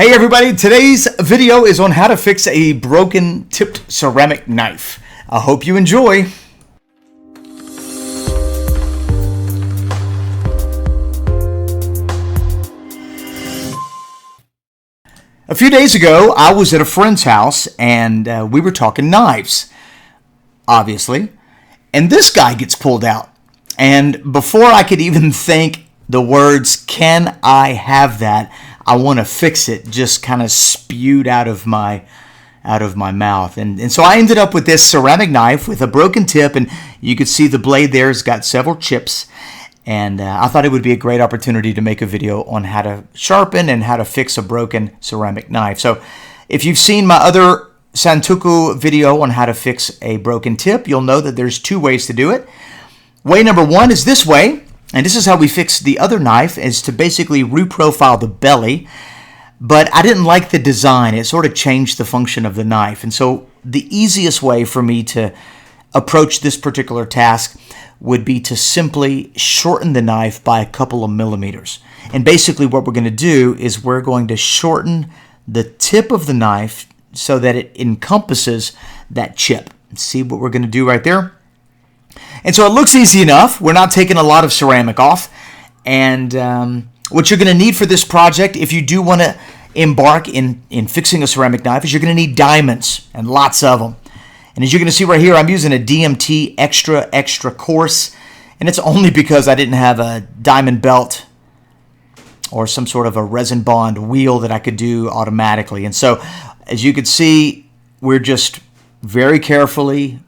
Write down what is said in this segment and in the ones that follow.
Hey everybody, today's video is on how to fix a broken tipped ceramic knife. I hope you enjoy. A few days ago, I was at a friend's house and we were talking knives, obviously, and this guy gets pulled out. And before I could even think the words, "Can I have that? I want to fix it," just kind of spewed out of my mouth. And so I ended up with this ceramic knife with a broken tip, and you could see the blade there has got several chips. And I thought it would be a great opportunity to make a video on how to sharpen and how to fix a broken ceramic knife. So if you've seen my other Santoku video on how to fix a broken tip, you'll know that there's two ways to do it. Way number one is this way. And this is how we fixed the other knife, is to basically reprofile the belly. But I didn't like the design. It sort of changed the function of the knife. And so the easiest way for me to approach this particular task would be to simply shorten the knife by a couple of millimeters. And basically what we're going to do is we're going to shorten the tip of the knife so that it encompasses that chip. See what we're going to do right there? And so it looks easy enough. We're not taking a lot of ceramic off. And what you're going to need for this project, if you do want to embark in fixing a ceramic knife, is you're going to need diamonds, and lots of them. And as you're going to see right here, I'm using a DMT extra coarse. And it's only because I didn't have a diamond belt or some sort of a resin bond wheel that I could do automatically. And so as you can see, we're just very carefully,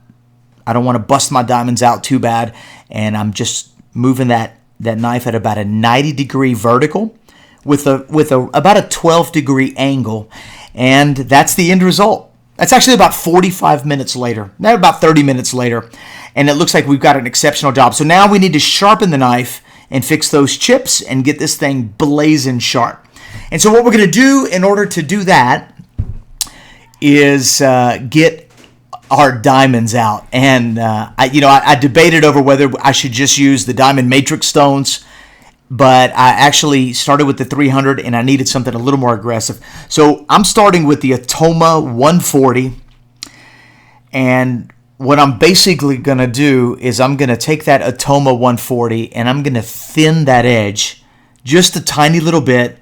I don't want to bust my diamonds out too bad, and I'm just moving that knife at about a 90-degree vertical with about a 12-degree angle, and that's the end result. That's actually about 45 minutes later, not about 30 minutes later, and it looks like we've got an exceptional job. So now we need to sharpen the knife and fix those chips and get this thing blazing sharp. And so what we're going to do in order to do that is get our diamonds out. And I debated over whether I should just use the diamond matrix stones, but I actually started with the 300 and I needed something a little more aggressive. So I'm starting with the Atoma 140, and what I'm basically going to do is I'm going to take that Atoma 140 and I'm going to thin that edge just a tiny little bit,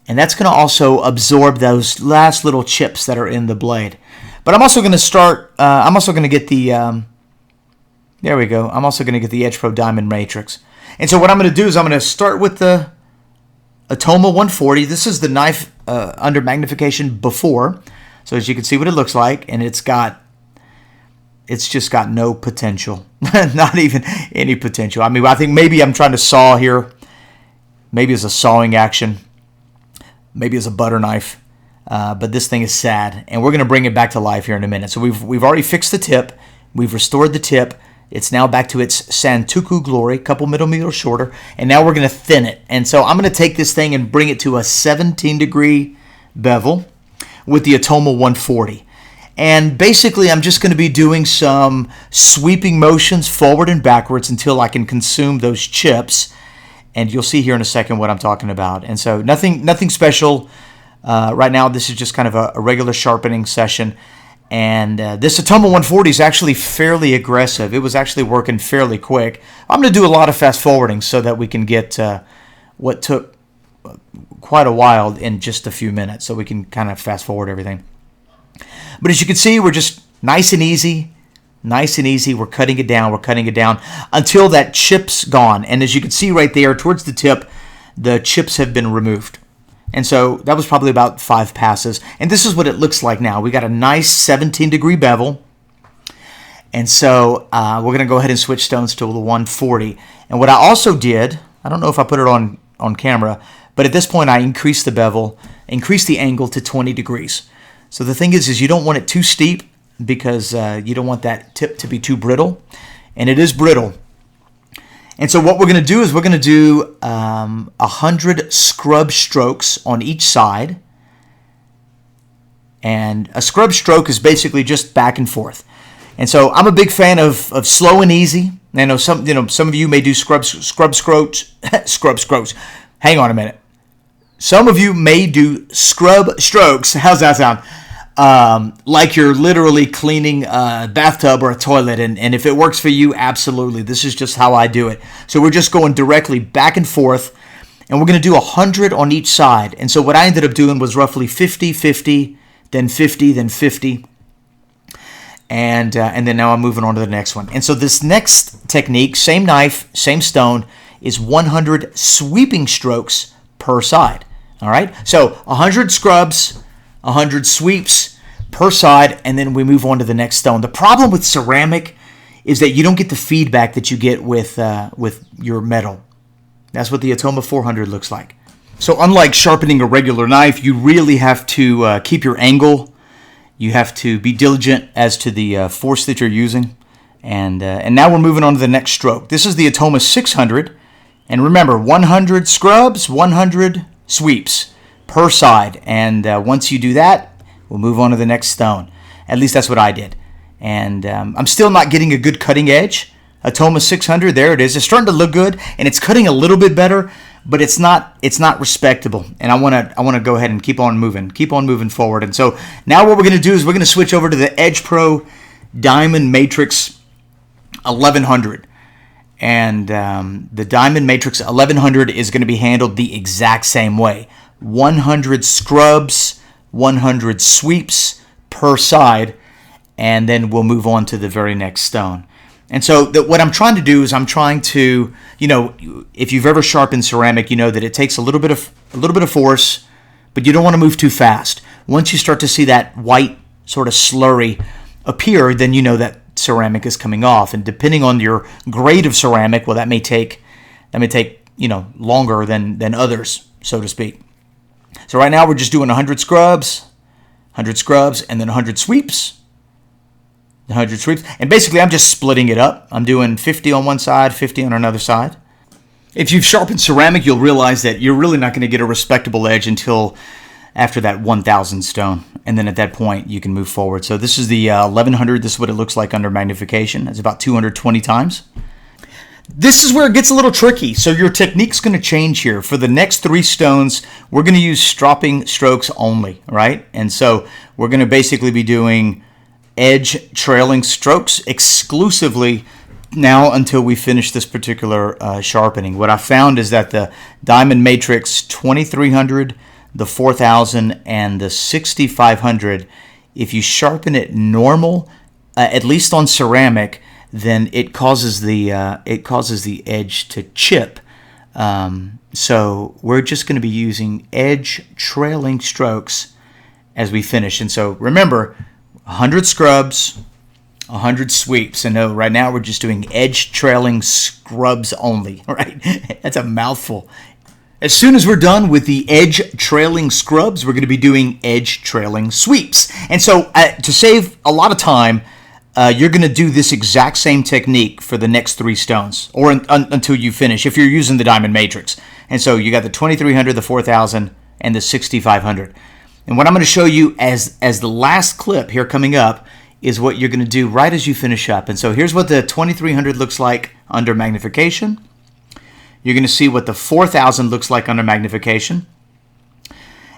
and that's going to also absorb those last little chips that are in the blade. But I'm also going to start, I'm also going to get the, there we go. I'm also going to get the Edge Pro Diamond Matrix. And so what I'm going to do is I'm going to start with the Atoma 140. This is the knife under magnification before. So as you can see what it looks like, and it's just got no potential. Not even any potential. I mean, I think maybe I'm trying to saw here. Maybe it's a sawing action. Maybe it's a butter knife. But this thing is sad, and we're going to bring it back to life here in a minute. So we've already fixed the tip. We've restored the tip. It's now back to its Santoku glory, a couple millimeters shorter, and now we're going to thin it. And so I'm going to take this thing and bring it to a 17-degree bevel with the Atoma 140. And basically, I'm just going to be doing some sweeping motions forward and backwards until I can consume those chips. And you'll see here in a second what I'm talking about. And so nothing special. Right now, this is just kind of a regular sharpening session. And this Atoma 140 is actually fairly aggressive. It was actually working fairly quick. I'm going to do a lot of fast forwarding so that we can get what took quite a while in just a few minutes. So we can kind of fast forward everything. But as you can see, we're just nice and easy. We're cutting it down. We're cutting it down until that chip's gone. And as you can see right there towards the tip, the chips have been removed. And so that was probably about 5 passes. And this is what it looks like now. We got a nice 17-degree bevel. And so we're going to go ahead and switch stones to the 140. And what I also did, I don't know if I put it on camera, but at this point I increased the bevel, increased the angle to 20 degrees. So the thing is you don't want it too steep because you don't want that tip to be too brittle. And it is brittle. And so what we're going to do is we're going to do 100 scrub strokes on each side. And a scrub stroke is basically just back and forth. And so I'm a big fan of slow and easy. I know some of you may do scrub scroats. Hang on a minute. Some of you may do scrub strokes. How's that sound? Like you're literally cleaning a bathtub or a toilet. And if it works for you, absolutely. This is just how I do it. So we're just going directly back and forth. And we're going to do 100 on each side. And so what I ended up doing was roughly 50, 50, then 50, then 50. And then now I'm moving on to the next one. And so this next technique, same knife, same stone, is 100 sweeping strokes per side. All right? So 100 scrubs, 100 sweeps per side, and then we move on to the next stone. The problem with ceramic is that you don't get the feedback that you get with your metal. That's what the Atoma 400 looks like. So unlike sharpening a regular knife, you really have to keep your angle. You have to be diligent as to the force that you're using. And now we're moving on to the next stroke. This is the Atoma 600. And remember, 100 scrubs, 100 sweeps per side. And once you do that, we'll move on to the next stone. At least that's what I did. And I'm still not getting a good cutting edge. Atoma 600, there it is. It's starting to look good, and it's cutting a little bit better, but it's not respectable. And I want to go ahead and keep on moving forward. And so now what we're going to do is we're going to switch over to the Edge Pro Diamond Matrix 1100. And the Diamond Matrix 1100 is going to be handled the exact same way. 100 scrubs, 100 sweeps per side, and then we'll move on to the very next stone. And so what I'm trying to do is I'm trying to, if you've ever sharpened ceramic, you know that it takes a little bit of force, but you don't want to move too fast. Once you start to see that white sort of slurry appear, then you know that ceramic is coming off. And depending on your grade of ceramic, well, that may take longer than others, so to speak. So right now we're just doing 100 scrubs, and then 100 sweeps. 100 sweeps. And basically, I'm just splitting it up. I'm doing 50 on one side, 50 on another side. If you've sharpened ceramic, you'll realize that you're really not going to get a respectable edge until after that 1,000 stone. And then at that point, you can move forward. So this is the 1100. This is what it looks like under magnification. It's about 220 times. This is where it gets a little tricky. So your technique's going to change here. For the next 3 stones, we're going to use stropping strokes only, right? And so we're going to basically be doing edge trailing strokes exclusively now until we finish this particular sharpening. What I found is that the Diamond Matrix 2300, the 4000, and the 6500, if you sharpen it normal, at least on ceramic, then it causes the edge to chip. So we're just going to be using edge trailing strokes as we finish. And so remember, 100 scrubs, 100 sweeps. And right now we're just doing edge trailing scrubs only, right? That's a mouthful. As soon as we're done with the edge trailing scrubs, we're going to be doing edge trailing sweeps. And so to save a lot of time, you're going to do this exact same technique for the next 3 stones, or until you finish, if you're using the Diamond Matrix. And so you got the 2300, the 4000, and the 6500. And what I'm going to show you as the last clip here coming up is what you're going to do right as you finish up. And so here's what the 2300 looks like under magnification. You're going to see what the 4000 looks like under magnification.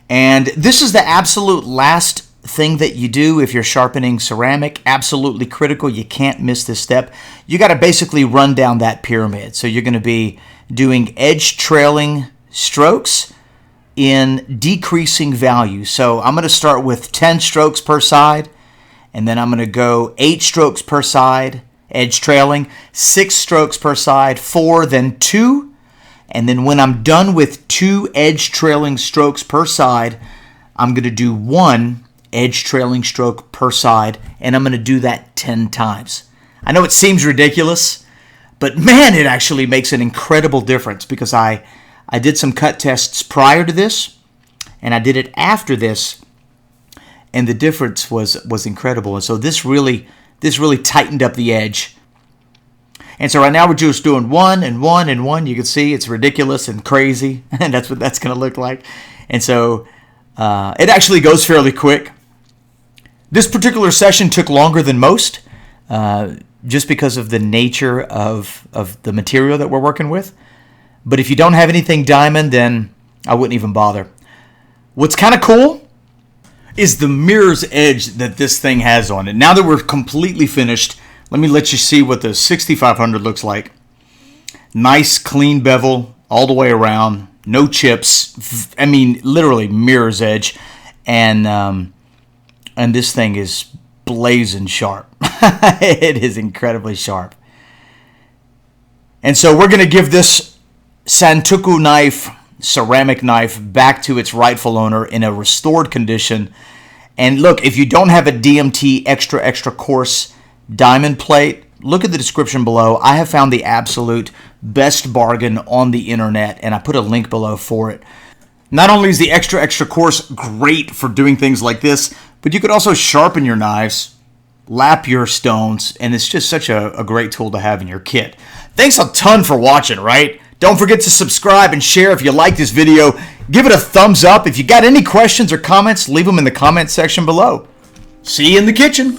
And this is the absolute last thing that you do if you're sharpening ceramic. Absolutely critical. You can't miss this step. You got to basically run down that pyramid. So you're going to be doing edge trailing strokes in decreasing value. So I'm going to start with 10 strokes per side, and then I'm going to go 8 strokes per side, edge trailing, 6 strokes per side, 4, then 2, and then when I'm done with 2 edge trailing strokes per side, I'm going to do 1 edge trailing stroke per side, and I'm going to do that 10 times. I know it seems ridiculous, but man, it actually makes an incredible difference, because I did some cut tests prior to this, and I did it after this, and the difference was incredible. And so this really tightened up the edge. And so right now we're just doing 1 and 1 and 1. You can see it's ridiculous and crazy, and that's what that's going to look like. And so it actually goes fairly quick. This particular session took longer than most, just because of the nature of the material that we're working with. But if you don't have anything diamond, then I wouldn't even bother. What's kind of cool is the mirror's edge that this thing has on it. Now that we're completely finished, let me let you see what the 6500 looks like. Nice clean bevel all the way around, no chips. I mean, literally mirror's edge, and this thing is blazing sharp. It is incredibly sharp. And so we're going to give this Santoku knife, ceramic knife, back to its rightful owner in a restored condition. And look, if you don't have a DMT extra coarse diamond plate, look at the description below. I have found the absolute best bargain on the internet, and I put a link below for it. Not only is the extra coarse great for doing things like this, but you could also sharpen your knives, lap your stones, and it's just such a great tool to have in your kit. Thanks a ton for watching, right? Don't forget to subscribe and share if you like this video. Give it a thumbs up. If you got any questions or comments, leave them in the comment section below. See you in the kitchen.